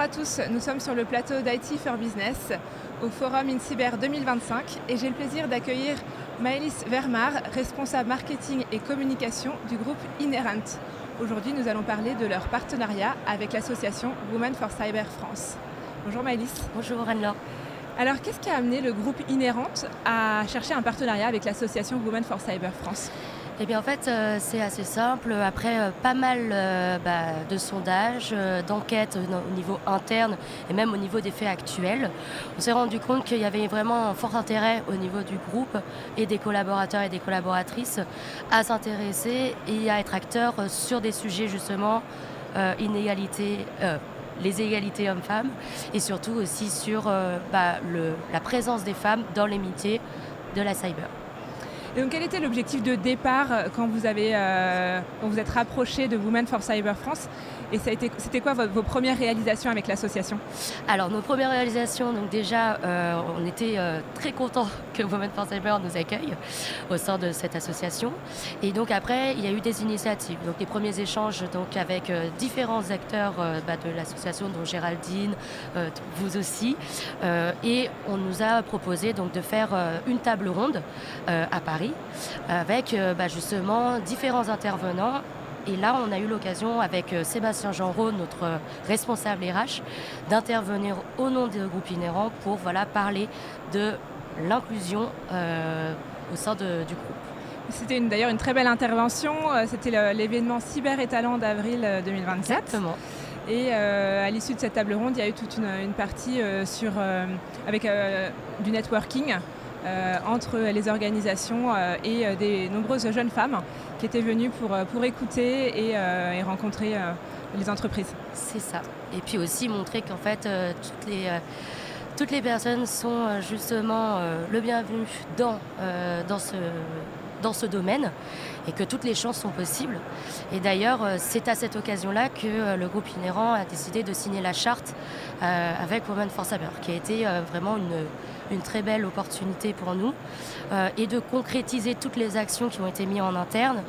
à tous, nous sommes sur le plateau d'IT for Business au Forum InCyber 2025 et j'ai le plaisir d'accueillir Maëlys Vermar, responsable marketing et communication du groupe Inherent. Aujourd'hui, nous allons parler de leur partenariat avec l'association Women for Cyber France. Bonjour Maëlys. Bonjour Anne-Laure. Alors, qu'est-ce qui a amené le groupe Inherent à chercher un partenariat avec l'association Women for Cyber France ? Eh bien en fait c'est assez simple, après pas mal de sondages, d'enquêtes au niveau interne et même au niveau des faits actuels, on s'est rendu compte qu'il y avait vraiment un fort intérêt au niveau du groupe et des collaborateurs et des collaboratrices à s'intéresser et à être acteurs sur des sujets justement les égalités hommes-femmes et surtout aussi sur la présence des femmes dans les métiers de la cyber. Et donc, quel était l'objectif de départ quand vous êtes rapproché de Women for Cyber France ? Et c'était quoi vos premières réalisations avec l'association ? Alors, nos premières réalisations, donc déjà, on était très contents que Women for Cyber nous accueille au sein de cette association. Et donc après, il y a eu des initiatives. Donc, les premiers échanges donc, avec différents acteurs de l'association, dont Géraldine, vous aussi. Et on nous a proposé donc, de faire une table ronde à Paris avec justement différents intervenants. Et là, on a eu l'occasion avec Sébastien Genreau, notre responsable RH, d'intervenir au nom du groupe Inherent pour parler de l'inclusion au sein du groupe. C'était d'ailleurs une très belle intervention. C'était l'événement Cyber et Talents d'avril 2027. Exactement. Et à l'issue de cette table ronde, il y a eu toute une partie avec du networking entre les organisations et des nombreuses jeunes femmes qui étaient venues pour écouter et rencontrer les entreprises. C'est ça. Et puis aussi montrer qu'en fait, toutes les personnes sont justement le bienvenu dans ce domaine et que toutes les chances sont possibles. Et d'ailleurs, c'est à cette occasion-là que le groupe Inherent a décidé de signer la charte avec Women for Cyber, qui a été vraiment une très belle opportunité pour nous et de concrétiser toutes les actions qui ont été mises en interne,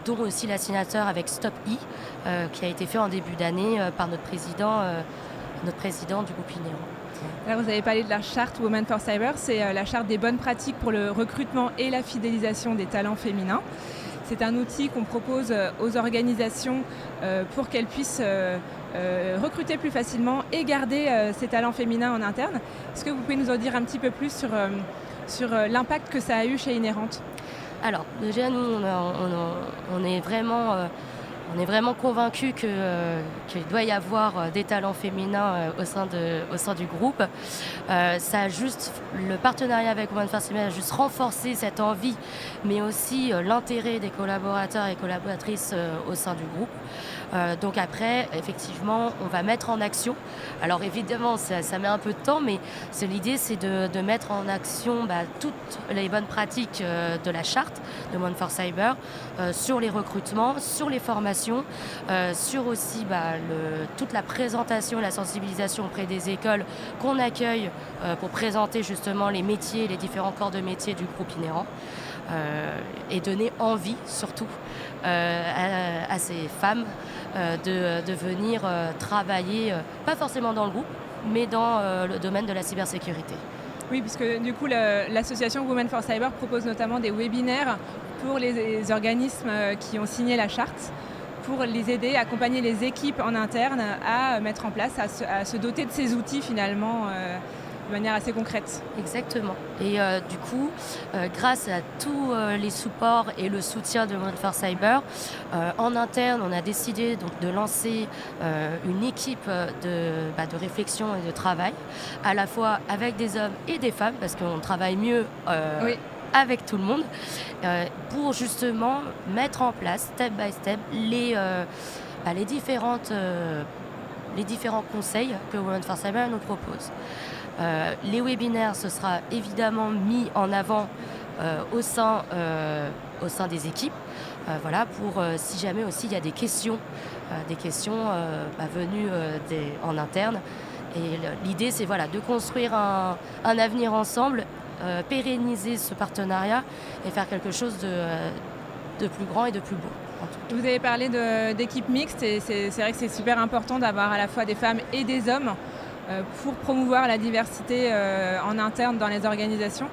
dont aussi la signature avec Stop E, qui a été fait en début d'année par notre président du groupe Inherent. Là, vous avez parlé de la charte Women for Cyber, c'est la charte des bonnes pratiques pour le recrutement et la fidélisation des talents féminins. C'est un outil qu'on propose aux organisations pour qu'elles puissent recruter plus facilement et garder ces talents féminins en interne. Est-ce que vous pouvez nous en dire un petit peu plus sur l'impact que ça a eu chez Inherent ? Alors, déjà, nous, on est vraiment convaincus qu'il doit y avoir des talents féminins au sein du groupe. Le partenariat avec Women for Cyber a juste renforcé cette envie, mais aussi l'intérêt des collaborateurs et collaboratrices au sein du groupe. Donc après, effectivement, on va mettre en action. Alors évidemment, ça met un peu de temps, mais l'idée, c'est de mettre en action toutes les bonnes pratiques de la charte de Women for Cyber sur les recrutements, sur les formations, sur aussi toute la présentation et la sensibilisation auprès des écoles qu'on accueille pour présenter justement les métiers, les différents corps de métiers du groupe Inherent. Et donner envie surtout à ces femmes de venir travailler, pas forcément dans le groupe, mais dans le domaine de la cybersécurité. Oui, puisque du coup l'association Women for Cyber propose notamment des webinaires pour les organismes qui ont signé la charte, pour les aider, accompagner les équipes en interne à mettre en place, à se doter de ces outils finalement de manière assez concrète. Exactement. Et du coup, grâce à tous les supports et le soutien de Women for Cyber, en interne, on a décidé donc, de lancer une équipe de réflexion et de travail, à la fois avec des hommes et des femmes, parce qu'on travaille mieux avec tout le monde, pour justement mettre en place, step by step, les différents conseils que Women for Cyber nous propose. Les webinaires, ce sera évidemment mis en avant au sein des équipes, pour si jamais aussi il y a des questions venues en interne. Et l'idée, c'est de construire un avenir ensemble, pérenniser ce partenariat et faire quelque chose de plus grand et de plus beau. en tout cas. Vous avez parlé d'équipe mixte et c'est vrai que c'est super important d'avoir à la fois des femmes et des hommes pour promouvoir la diversité en interne dans les organisations.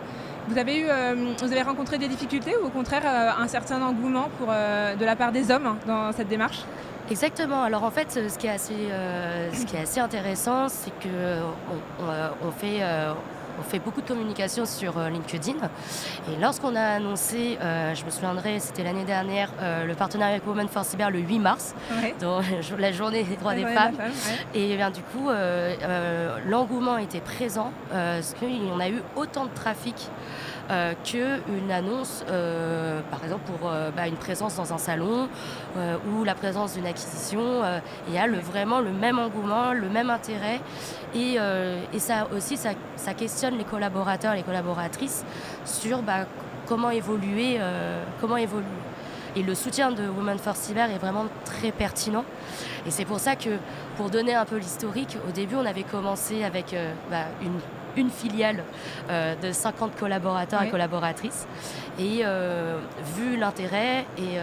Vous avez rencontré des difficultés ou au contraire un certain engouement de la part des hommes dans cette démarche? Exactement. Alors en fait, ce qui est assez intéressant, c'est qu'on fait beaucoup de communication sur LinkedIn. Et lorsqu'on a annoncé, je me souviendrai, c'était l'année dernière, le partenariat avec Women for Cyber le 8 mars, Ouais. donc la journée des droits La des journée de la femmes. femme, ouais. Et bien, du coup, l'engouement était présent, parce qu'on a eu autant de trafic qu'une annonce, par exemple pour une présence dans un salon ou la présence d'une acquisition. Il y a vraiment le même engouement, le même intérêt. Et ça aussi, ça questionne les collaborateurs et les collaboratrices sur comment évoluer. Et le soutien de Women for Cyber est vraiment très pertinent. Et c'est pour ça que, pour donner un peu l'historique, au début, on avait commencé avec une filiale de 50 collaborateurs et collaboratrices. Et vu l'intérêt et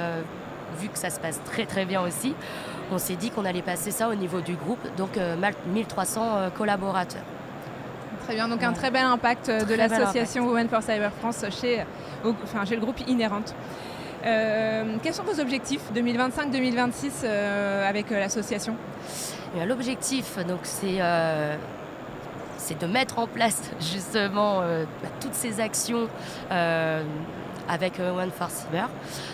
vu que ça se passe très très bien aussi, on s'est dit qu'on allait passer ça au niveau du groupe, donc 1300 collaborateurs. Très bien, donc un très bel impact de l'association Women for Cyber France chez le groupe Inhérente. Quels sont vos objectifs 2025-2026 avec l'association? L'objectif, donc, c'est de mettre en place justement toutes ces actions avec Women for Cyber.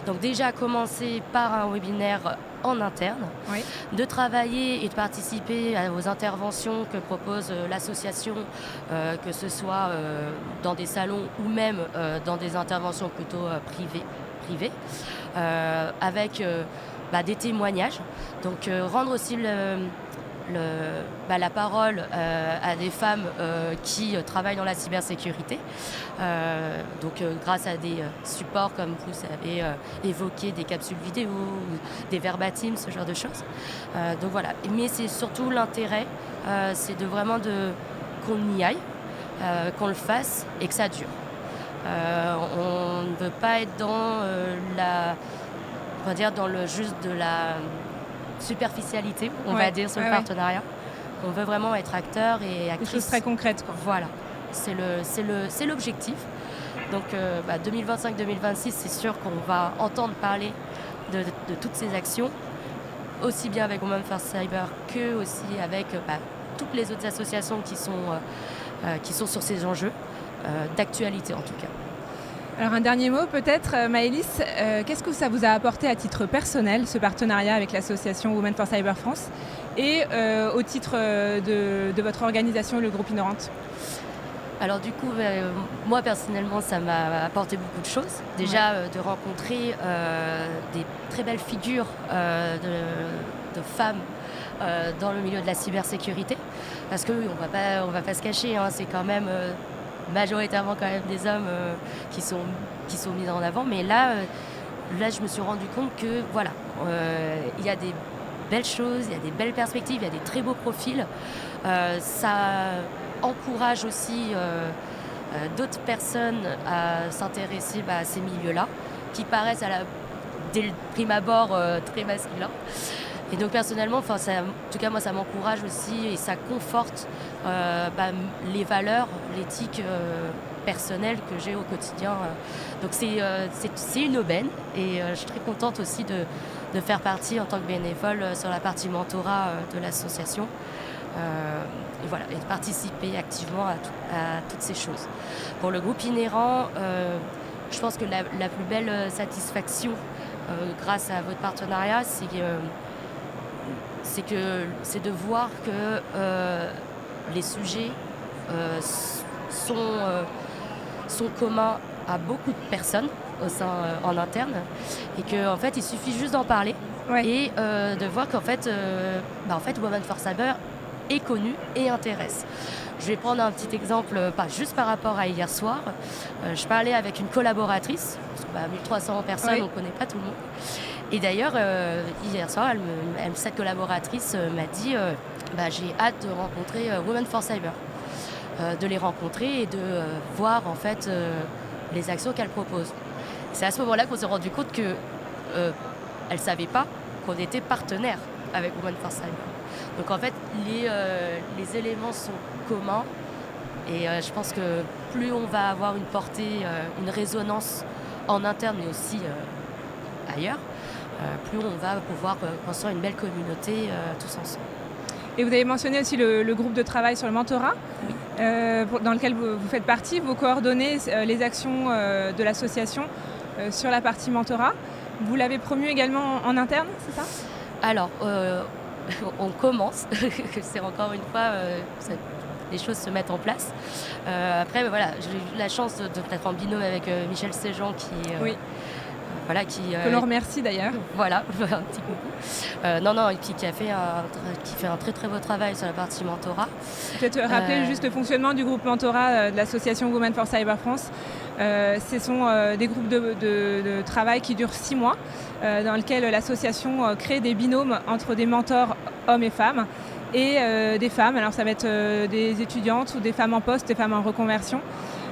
Donc déjà commencer par un webinaire en interne, de travailler et de participer aux interventions que propose l'association, que ce soit dans des salons ou même dans des interventions plutôt privées, avec des témoignages. Donc rendre aussi la parole à des femmes qui travaillent dans la cybersécurité. Grâce à des supports comme vous avez évoqué, des capsules vidéo, des verbatims, ce genre de choses. Donc voilà. Mais c'est surtout l'intérêt, c'est qu'on y aille, qu'on le fasse et que ça dure. On ne veut pas être dans juste de la superficialité, on va dire, sur le partenariat. On veut vraiment être acteur et actrice. Des choses très concrètes, quoi. Voilà, c'est l'objectif. Donc 2025-2026, c'est sûr qu'on va entendre parler de toutes ces actions, aussi bien avec Women for Cyber que aussi avec toutes les autres associations qui sont sur ces enjeux, d'actualité en tout cas. Alors un dernier mot peut-être, Maëlys, qu'est-ce que ça vous a apporté à titre personnel, ce partenariat avec l'association Women for Cyber France et au titre de votre organisation, le groupe Inhérente? Alors du coup, moi personnellement, ça m'a apporté beaucoup de choses. Déjà de rencontrer des très belles figures de femmes dans le milieu de la cybersécurité. Parce que on va pas se cacher, hein, c'est quand même majoritairement quand même des hommes qui sont mis en avant. Mais là, je me suis rendu compte que voilà, il y a des belles choses, il y a des belles perspectives, il y a des très beaux profils. Ça encourage aussi d'autres personnes à s'intéresser à ces milieux-là, qui paraissent dès le prime abord très masculins. Et donc personnellement, en tout cas moi ça m'encourage aussi et ça conforte les valeurs, l'éthique personnelle que j'ai au quotidien. Donc c'est une aubaine et je suis très contente aussi de faire partie en tant que bénévole sur la partie mentorat de l'association. Et de participer activement à toutes ces choses. Pour le groupe Inhérent, je pense que la plus belle satisfaction grâce à votre partenariat, c'est de voir que les sujets sont communs à beaucoup de personnes en interne et qu'en fait il suffit juste d'en parler et de voir qu'en fait, Women for Cyber est connu et intéresse. Je vais prendre un petit exemple, juste par rapport à hier soir. Je parlais avec une collaboratrice, parce que 1300 personnes, on ne connaît pas tout le monde. Et d'ailleurs, hier soir, cette collaboratrice m'a dit j'ai hâte de rencontrer Women for Cyber, de les rencontrer et de voir en fait les actions qu'elle propose. C'est à ce moment-là qu'on s'est rendu compte que elles ne savaient pas qu'on était partenaire avec Women for Cyber. Donc en fait, les éléments sont communs et je pense que plus on va avoir une portée, une résonance en interne mais aussi ailleurs, plus on va pouvoir construire une belle communauté tous ensemble. Et vous avez mentionné aussi le groupe de travail sur le mentorat, Oui. Dans lequel vous faites partie. Vous coordonnez les actions de l'association sur la partie mentorat. Vous l'avez promu également en interne, c'est ça? Alors, on commence, c'est encore une fois, les choses se mettent en place. Après, voilà, j'ai eu la chance d'être en binôme avec Michel Séjean qui... Oui. Voilà, que l'on remercie d'ailleurs. Voilà, un petit coucou. Non, et puis qui fait un très très beau travail sur la partie mentorat. Peut-être rappeler juste le fonctionnement du groupe mentorat de l'association Women for Cyber France. Ce sont des groupes de travail qui durent 6 mois, dans lesquels l'association crée des binômes entre des mentors hommes et femmes et des femmes. Alors ça va être des étudiantes ou des femmes en poste, des femmes en reconversion.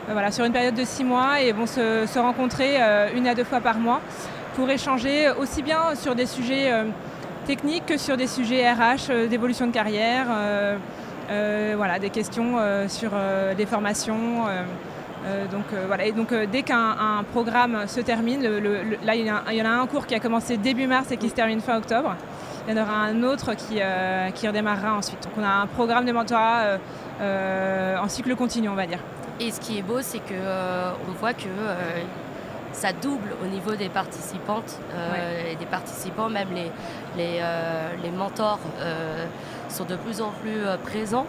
Voilà, sur une période de 6 mois et vont se rencontrer 1 à 2 fois par mois pour échanger aussi bien sur des sujets techniques que sur des sujets RH, d'évolution de carrière, voilà, des questions sur des formations. Voilà. Et donc dès qu'un programme se termine, là il y en a un cours qui a commencé début mars et qui se termine fin octobre. Il y en aura un autre qui redémarrera ensuite. Donc on a un programme de mentorat en cycle continu, on va dire. Et ce qui est beau, c'est qu'on voit que ça double au niveau des participantes et des participants. Même les mentors sont de plus en plus présents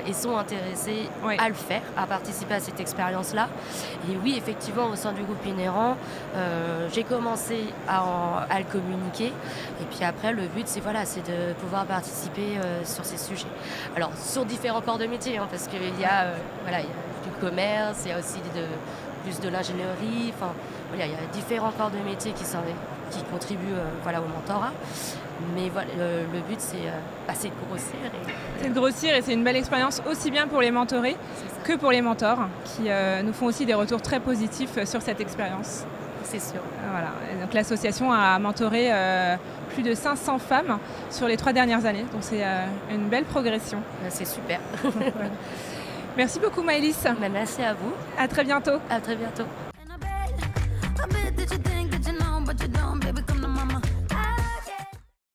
et sont intéressés à le faire, à participer à cette expérience-là. Et oui, effectivement, au sein du groupe Inhérent, j'ai commencé à le communiquer. Et puis après, le but, c'est de pouvoir participer sur ces sujets. Alors, sur différents corps de métier, parce qu'il y a du commerce, il y a aussi plus de l'ingénierie. Enfin, il y a différents corps de métier qui contribuent au mentorat. Mais voilà, le but, c'est de grossir. C'est de grossir et c'est une belle expérience aussi bien pour les mentorés que pour les mentors qui nous font aussi des retours très positifs sur cette expérience. C'est sûr. Voilà. Et donc, l'association a mentoré plus de 500 femmes sur les 3 dernières années. Donc c'est une belle progression. C'est super. Merci beaucoup Maëlys. Merci à vous. À très bientôt. À très bientôt.